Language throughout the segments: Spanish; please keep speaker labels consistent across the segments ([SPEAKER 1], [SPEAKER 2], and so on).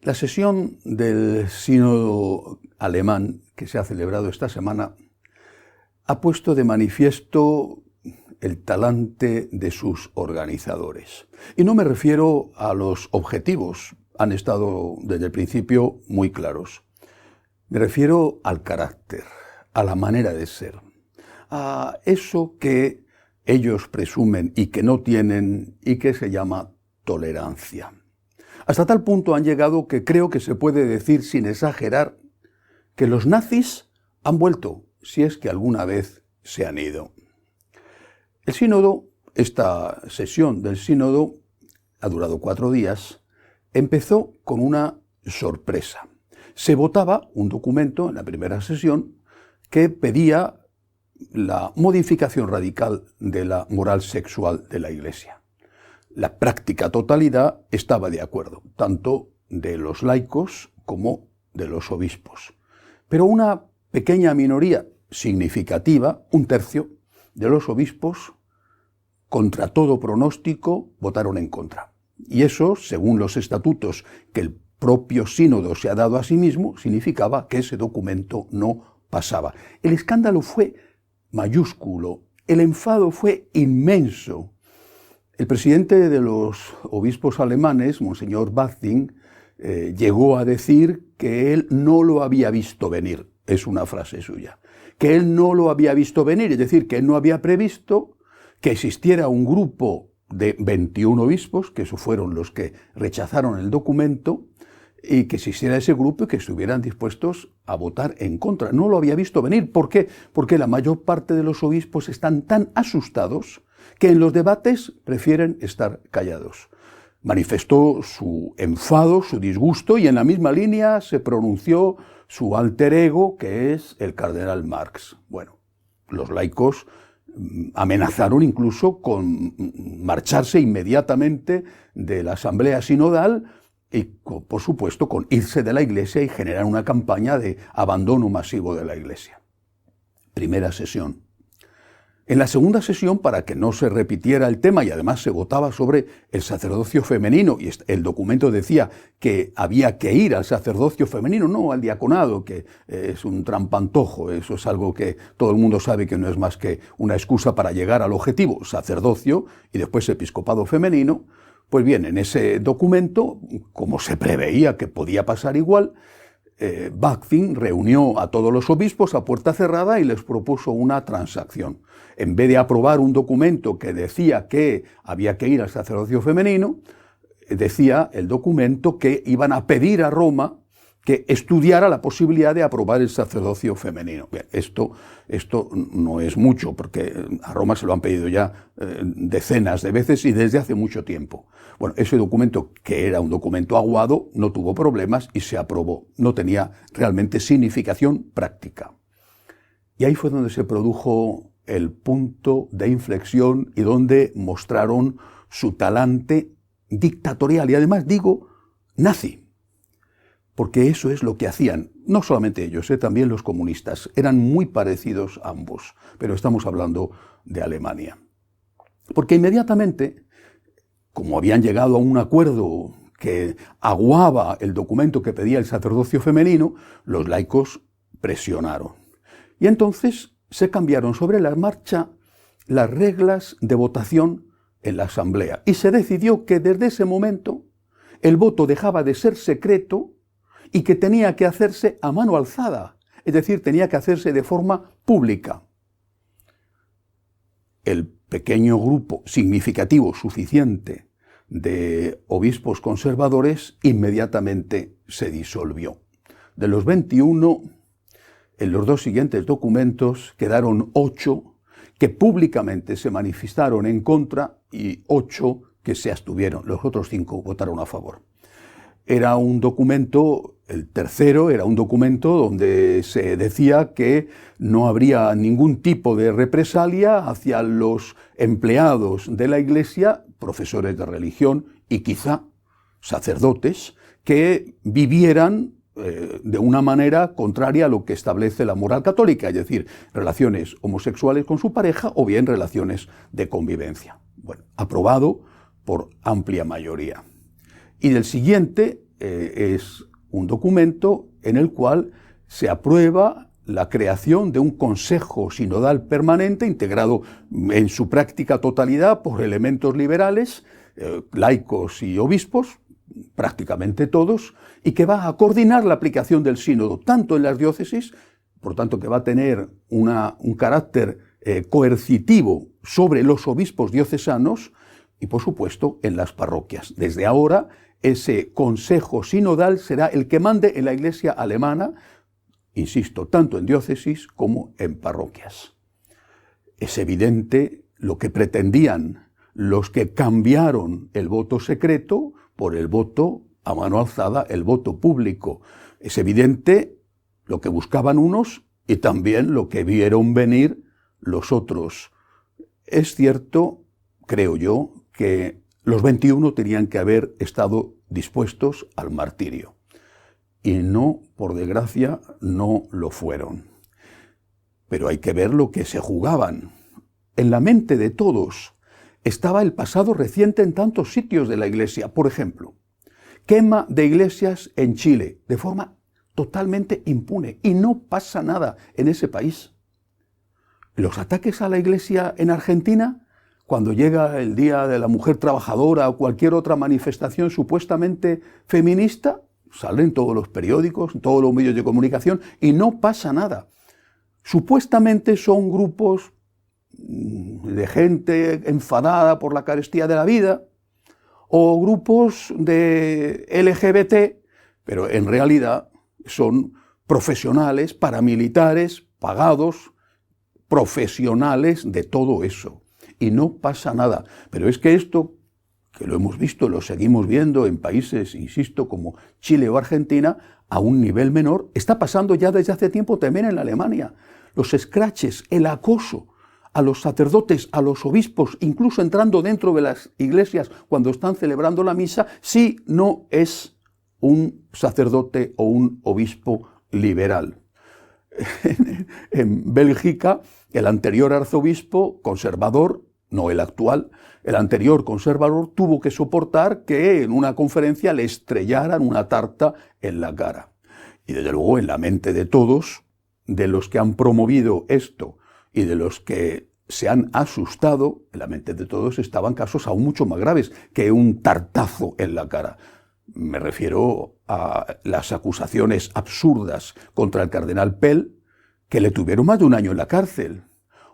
[SPEAKER 1] La sesión del Sínodo alemán que se ha celebrado esta semana ha puesto de manifiesto el talante de sus organizadores. Y no me refiero a los objetivos, han estado desde el principio muy claros. Me refiero al carácter, a la manera de ser, a eso que ellos presumen y que no tienen y que se llama tolerancia. Hasta tal punto han llegado que creo que se puede decir sin exagerar que los nazis han vuelto, si es que alguna vez se han ido. El sínodo, esta sesión del sínodo, ha durado 4 días, empezó con una sorpresa. Se votaba un documento en la primera sesión que pedía la modificación radical de la moral sexual de la Iglesia. La práctica totalidad estaba de acuerdo, tanto de los laicos como de los obispos. Pero una pequeña minoría significativa, 1/3 de los obispos, contra todo pronóstico, votaron en contra. Y eso, según los estatutos que el propio sínodo se ha dado a sí mismo, significaba que ese documento no pasaba. El escándalo fue mayúsculo, el enfado fue inmenso. El presidente de los obispos alemanes, Monseñor Bachtin, llegó a decir que él no lo había visto venir, es una frase suya, que él no lo había visto venir, es decir, que él no había previsto que existiera un grupo de 21 obispos, que esos fueron los que rechazaron el documento, y que existiera ese grupo y que estuvieran dispuestos a votar en contra. No lo había visto venir. ¿Por qué? Porque la mayor parte de los obispos están tan asustados que en los debates prefieren estar callados. Manifestó su enfado, su disgusto, y en la misma línea se pronunció su alter ego, que es el cardenal Marx. Bueno, los laicos amenazaron incluso con marcharse inmediatamente de la asamblea sinodal y, por supuesto, con irse de la Iglesia y generar una campaña de abandono masivo de la Iglesia. Primera sesión. En la segunda sesión, para que no se repitiera el tema, y además se votaba sobre el sacerdocio femenino, y el documento decía que había que ir al sacerdocio femenino, no al diaconado, que es un trampantojo, eso es algo que todo el mundo sabe que no es más que una excusa para llegar al objetivo, sacerdocio y después episcopado femenino. Pues bien, en ese documento, como se preveía que podía pasar igual, Bachtin reunió a todos los obispos a puerta cerrada y les propuso una transacción. En vez de aprobar un documento que decía que había que ir al sacerdocio femenino, decía el documento que iban a pedir a Roma que estudiara la posibilidad de aprobar el sacerdocio femenino. Bien, esto no es mucho, porque a Roma se lo han pedido ya decenas de veces y desde hace mucho tiempo. Bueno, ese documento, que era un documento aguado, no tuvo problemas y se aprobó. No tenía realmente significación práctica. Y ahí fue donde se produjo el punto de inflexión y donde mostraron su talante dictatorial y además digo nazi. Porque eso es lo que hacían, no solamente ellos, también los comunistas. Eran muy parecidos ambos, pero estamos hablando de Alemania. Porque inmediatamente, como habían llegado a un acuerdo que aguaba el documento que pedía el sacerdocio femenino, los laicos presionaron. Y entonces se cambiaron sobre la marcha las reglas de votación en la asamblea. Y se decidió que desde ese momento el voto dejaba de ser secreto y que tenía que hacerse a mano alzada, es decir, tenía que hacerse de forma pública. El pequeño grupo significativo suficiente de obispos conservadores inmediatamente se disolvió. De los 21, en los 2 siguientes documentos quedaron 8 que públicamente se manifestaron en contra y 8 que se abstuvieron. Los otros 5 votaron a favor. Era un documento, el tercero era un documento donde se decía que no habría ningún tipo de represalia hacia los empleados de la Iglesia, profesores de religión y quizá sacerdotes, que vivieran de una manera contraria a lo que establece la moral católica, es decir, relaciones homosexuales con su pareja o bien relaciones de convivencia. Bueno, aprobado por amplia mayoría. Y del siguiente, es un documento en el cual se aprueba la creación de un consejo sinodal permanente integrado en su práctica totalidad por elementos liberales, laicos y obispos, prácticamente todos, y que va a coordinar la aplicación del sínodo, tanto en las diócesis, por tanto que va a tener un carácter coercitivo sobre los obispos diocesanos, y por supuesto en las parroquias. Desde ahora ese consejo sinodal será el que mande en la Iglesia alemana, insisto, tanto en diócesis como en parroquias. Es evidente lo que pretendían los que cambiaron el voto secreto por el voto a mano alzada, el voto público. Es evidente lo que buscaban unos y también lo que vieron venir los otros. Es cierto, creo yo, que los 21 tenían que haber estado dispuestos al martirio. Y no, por desgracia, no lo fueron. Pero hay que ver lo que se jugaban. En la mente de todos estaba el pasado reciente en tantos sitios de la Iglesia. Por ejemplo, quema de iglesias en Chile, de forma totalmente impune. Y no pasa nada en ese país. Los ataques a la Iglesia en Argentina, cuando llega el Día de la Mujer Trabajadora o cualquier otra manifestación supuestamente feminista, salen todos los periódicos, todos los medios de comunicación y no pasa nada. Supuestamente son grupos de gente enfadada por la carestía de la vida o grupos de LGBT, pero en realidad son profesionales, paramilitares, pagados, profesionales de todo eso. Y no pasa nada. Pero es que esto, que lo hemos visto, lo seguimos viendo en países, insisto, como Chile o Argentina, a un nivel menor, está pasando ya desde hace tiempo también en Alemania. Los escraches, el acoso a los sacerdotes, a los obispos, incluso entrando dentro de las iglesias cuando están celebrando la misa, si no es un sacerdote o un obispo liberal. En Bélgica, el anterior arzobispo conservador, no el actual, el anterior conservador tuvo que soportar que en una conferencia le estrellaran una tarta en la cara. Y desde luego en la mente de todos, de los que han promovido esto y de los que se han asustado, en la mente de todos estaban casos aún mucho más graves que un tartazo en la cara. Me refiero a las acusaciones absurdas contra el cardenal Pell, que le tuvieron más de un año en la cárcel,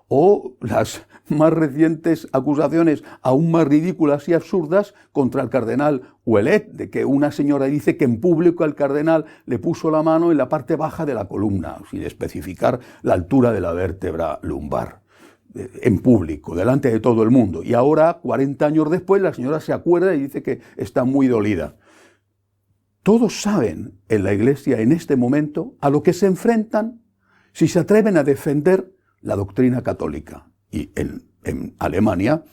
[SPEAKER 1] o las más recientes acusaciones aún más ridículas y absurdas contra el cardenal Ouellet, de que una señora dice que en público el cardenal le puso la mano en la parte baja de la columna, sin especificar la altura de la vértebra lumbar, en público, delante de todo el mundo. Y ahora, 40 años después, la señora se acuerda y dice que está muy dolida. Todos saben en la Iglesia en este momento a lo que se enfrentan si se atreven a defender la doctrina católica. Y en Alemania,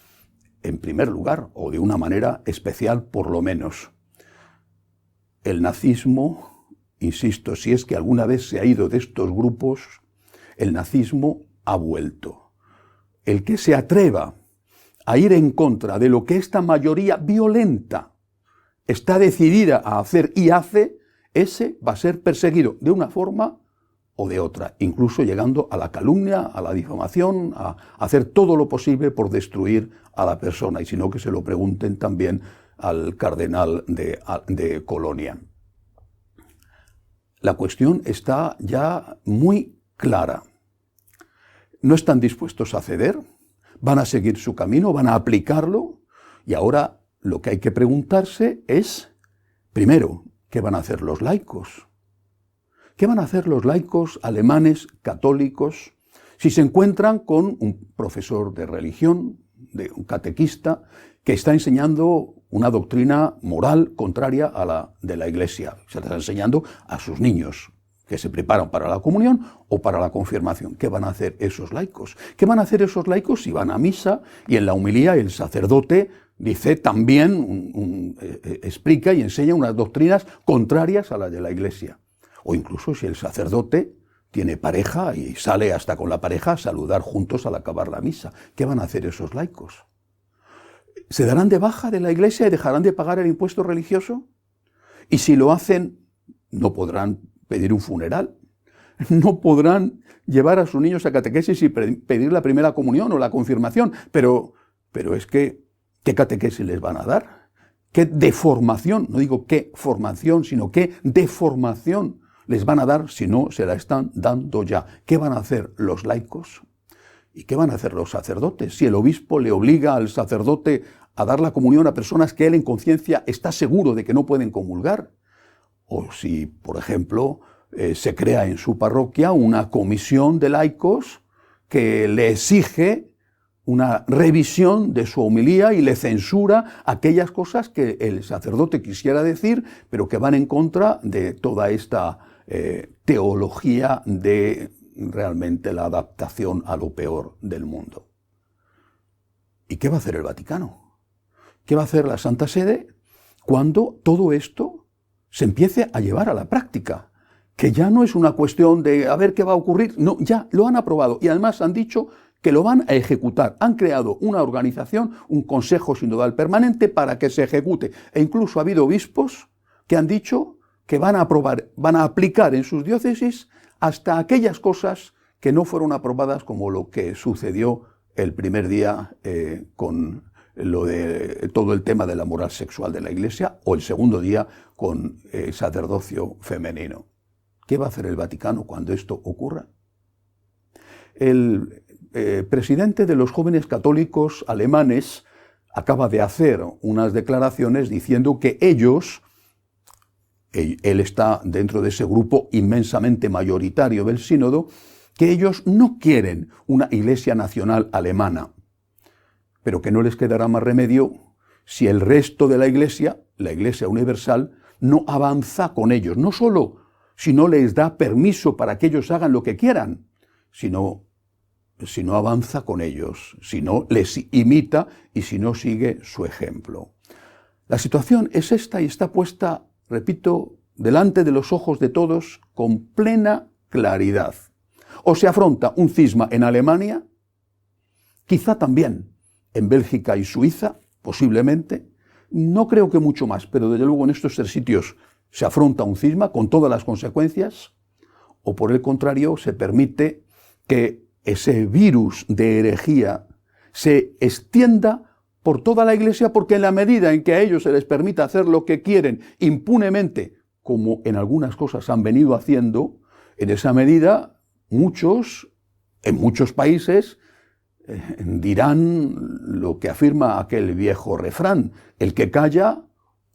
[SPEAKER 1] en primer lugar, o de una manera especial por lo menos. El nazismo, insisto, si es que alguna vez se ha ido de estos grupos, el nazismo ha vuelto. El que se atreva a ir en contra de lo que esta mayoría violenta está decidida a hacer y hace, ese va a ser perseguido de una forma o de otra, incluso llegando a la calumnia, a la difamación, a hacer todo lo posible por destruir a la persona, y si no que se lo pregunten también al cardenal de Colonia. La cuestión está ya muy clara. No están dispuestos a ceder, van a seguir su camino, van a aplicarlo, y ahora lo que hay que preguntarse es, primero, ¿qué van a hacer los laicos? ¿Qué van a hacer los laicos alemanes católicos si se encuentran con un profesor de religión, de un catequista, que está enseñando una doctrina moral contraria a la de la Iglesia? Se está enseñando a sus niños que se preparan para la comunión o para la confirmación. ¿Qué van a hacer esos laicos? ¿Qué van a hacer esos laicos si van a misa y en la homilía el sacerdote dice también, explica y enseña unas doctrinas contrarias a las de la Iglesia? O incluso si el sacerdote tiene pareja y sale hasta con la pareja a saludar juntos al acabar la misa. ¿Qué van a hacer esos laicos? ¿Se darán de baja de la Iglesia y dejarán de pagar el impuesto religioso? Y si lo hacen, no podrán pedir un funeral, no podrán llevar a sus niños a catequesis y pedir la primera comunión o la confirmación, pero es que, ¿qué catequesis les van a dar? ¿Qué deformación, no digo qué formación, sino qué deformación les van a dar si no se la están dando ya? ¿Qué van a hacer los laicos? ¿Y qué van a hacer los sacerdotes? Si el obispo le obliga al sacerdote a dar la comunión a personas que él en conciencia está seguro de que no pueden comulgar. O si, por ejemplo, se crea en su parroquia una comisión de laicos que le exige una revisión de su homilía y le censura aquellas cosas que el sacerdote quisiera decir, pero que van en contra de toda esta teología de realmente la adaptación a lo peor del mundo. ¿Y qué va a hacer el Vaticano? ¿Qué va a hacer la Santa Sede cuando todo esto se empiece a llevar a la práctica? Que ya no es una cuestión de a ver qué va a ocurrir, no, ya lo han aprobado y además han dicho que lo van a ejecutar. Han creado una organización, un consejo sinodal permanente para que se ejecute. E incluso ha habido obispos que han dicho que van a aplicar en sus diócesis hasta aquellas cosas que no fueron aprobadas, como lo que sucedió el primer día con lo de todo el tema de la moral sexual de la Iglesia, o el segundo día con sacerdocio femenino. ¿Qué va a hacer el Vaticano cuando esto ocurra? El presidente de los jóvenes católicos alemanes acaba de hacer unas declaraciones diciendo que ellos, él está dentro de ese grupo inmensamente mayoritario del sínodo, que ellos no quieren una iglesia nacional alemana, pero que no les quedará más remedio si el resto de la iglesia universal, no avanza con ellos, no solo si no les da permiso para que ellos hagan lo que quieran, sino si no avanza con ellos, si no les imita y si no sigue su ejemplo. La situación es esta y está puesta, repito, delante de los ojos de todos con plena claridad. O se afronta un cisma en Alemania, quizá también en Bélgica y Suiza, posiblemente, no creo que mucho más, pero desde luego en estos tres sitios se afronta un cisma con todas las consecuencias, o por el contrario se permite que ese virus de herejía se extienda por toda la Iglesia, porque en la medida en que a ellos se les permita hacer lo que quieren impunemente, como en algunas cosas han venido haciendo, en esa medida muchos, en muchos países, dirán lo que afirma aquel viejo refrán: el que calla,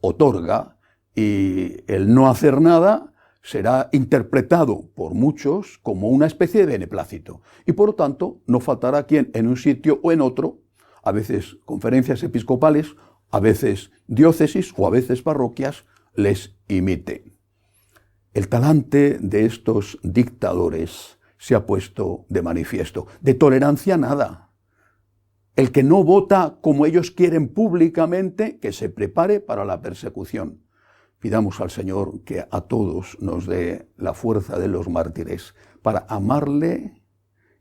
[SPEAKER 1] otorga, y el no hacer nada será interpretado por muchos como una especie de beneplácito. Y por lo tanto, no faltará quien en un sitio o en otro, a veces conferencias episcopales, a veces diócesis o a veces parroquias, les imite. El talante de estos dictadores se ha puesto de manifiesto. De tolerancia nada. El que no vota como ellos quieren públicamente, que se prepare para la persecución. Pidamos al Señor que a todos nos dé la fuerza de los mártires para amarle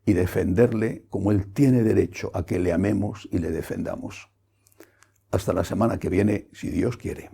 [SPEAKER 1] y defenderle como Él tiene derecho a que le amemos y le defendamos. Hasta la semana que viene, si Dios quiere.